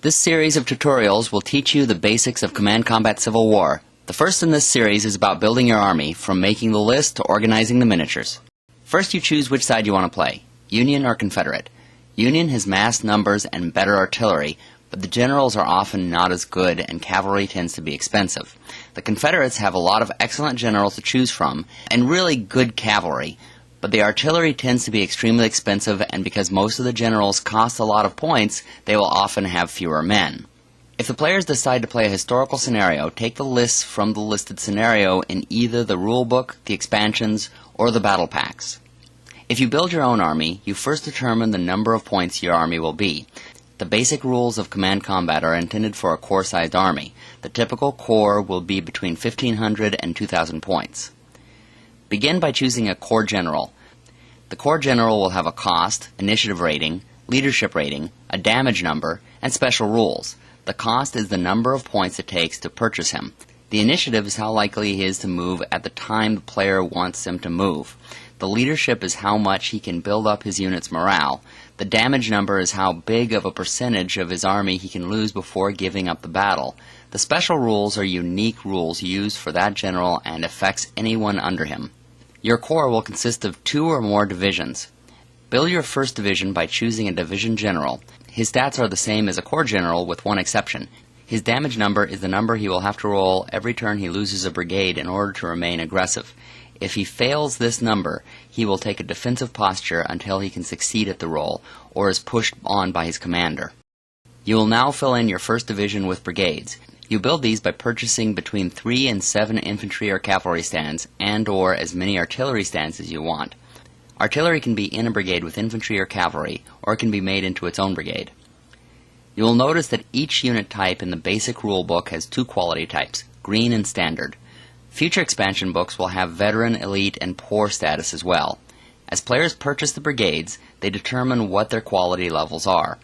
This series of tutorials will teach you the basics of Command Combat Civil War. The first in this series is about building your army, from making the list to organizing the miniatures. First, you choose which side you want to play, Union or Confederate. Union has mass numbers and better artillery, but the generals are often not as good and cavalry tends to be expensive. The Confederates have a lot of excellent generals to choose from and really good cavalry, but the artillery tends to be extremely expensive, and because most of the generals cost a lot of points, they will often have fewer men. If the players decide to play a historical scenario, take the lists from the listed scenario in either the rulebook, the expansions, or the battle packs. If you build your own army, you first determine the number of points your army will be. The basic rules of command combat are intended for a corps-sized army. The typical corps will be between 1,500 and 2,000 points. Begin by choosing a corps general. The corps general will have a cost, initiative rating, leadership rating, a damage number, and special rules. The cost is the number of points it takes to purchase him. The initiative is how likely he is to move at the time the player wants him to move. The leadership is how much he can build up his unit's morale. The damage number is how big of a percentage of his army he can lose before giving up the battle. The special rules are unique rules used for that general and affects anyone under him. Your corps will consist of 2 or more divisions. Build your first division by choosing a division general. His stats are the same as a corps general with one exception. His damage number is the number he will have to roll every turn he loses a brigade in order to remain aggressive. If he fails this number, he will take a defensive posture until he can succeed at the roll or is pushed on by his commander. You will now fill in your first division with brigades. You build these by purchasing between 3 and 7 infantry or cavalry stands and/or as many artillery stands as you want. Artillery can be in a brigade with infantry or cavalry, or it can be made into its own brigade. You will notice that each unit type in the basic rule book has 2 quality types, green and standard. Future expansion books will have veteran, elite, and poor status as well. As players purchase the brigades, they determine what their quality levels are.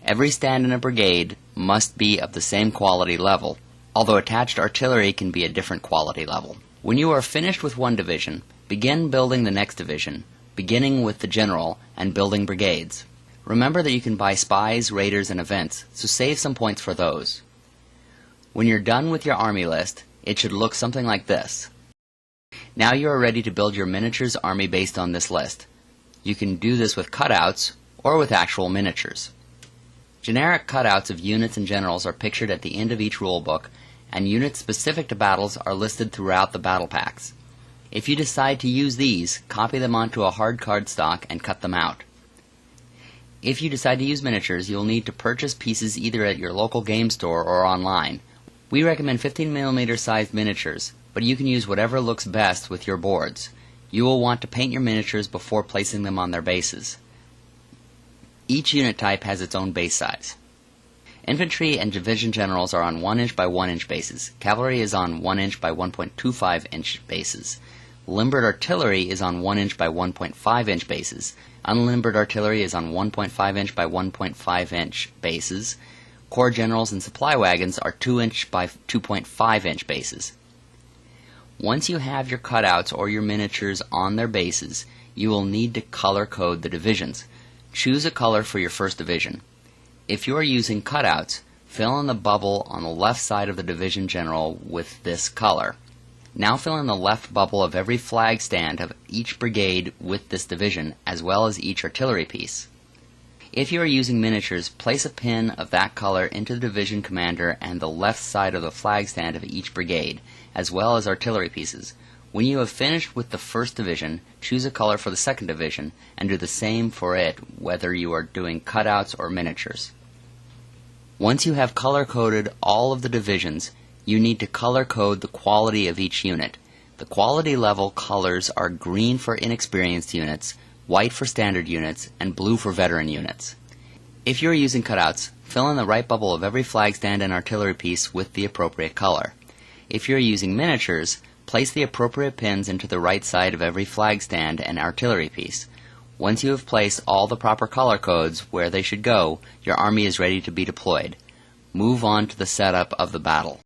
Every stand in a brigade must be of the same quality level, although attached artillery can be a different quality level. When you are finished with one division, begin building the next division, beginning with the general and building brigades. Remember that you can buy spies, raiders, and events, so save some points for those. When you're done with your army list, it should look something like this. Now you are ready to build your miniatures army based on this list. You can do this with cutouts or with actual miniatures. Generic cutouts of units and generals are pictured at the end of each rulebook, and units specific to battles are listed throughout the battle packs. If you decide to use these, copy them onto a hard cardstock and cut them out. If you decide to use miniatures, you'll need to purchase pieces either at your local game store or online. We recommend 15mm sized miniatures, but you can use whatever looks best with your boards. You will want to paint your miniatures before placing them on their bases. Each unit type has its own base size. Infantry and division generals are on 1" by 1" bases. Cavalry is on 1" by 1.25" bases. Limbered artillery is on 1" by 1.5" bases. Unlimbered artillery is on 1.5" by 1.5" bases. Corps generals and supply wagons are 2" by 2.5" bases. Once you have your cutouts or your miniatures on their bases, you will need to color code the divisions. Choose a color for your first division. If you are using cutouts, fill in the bubble on the left side of the division general with this color. Now fill in the left bubble of every flag stand of each brigade with this division, as well as each artillery piece. If you are using miniatures, place a pin of that color into the division commander and the left side of the flag stand of each brigade, as well as artillery pieces. When you have finished with the first division, choose a color for the second division and do the same for it, whether you are doing cutouts or miniatures. Once you have color-coded all of the divisions, you need to color-code the quality of each unit. The quality level colors are green for inexperienced units, white for standard units, and blue for veteran units. If you are using cutouts, fill in the right bubble of every flag stand and artillery piece with the appropriate color. If you are using miniatures, place the appropriate pins into the right side of every flag stand and artillery piece. Once you have placed all the proper color codes where they should go, your army is ready to be deployed. Move on to the setup of the battle.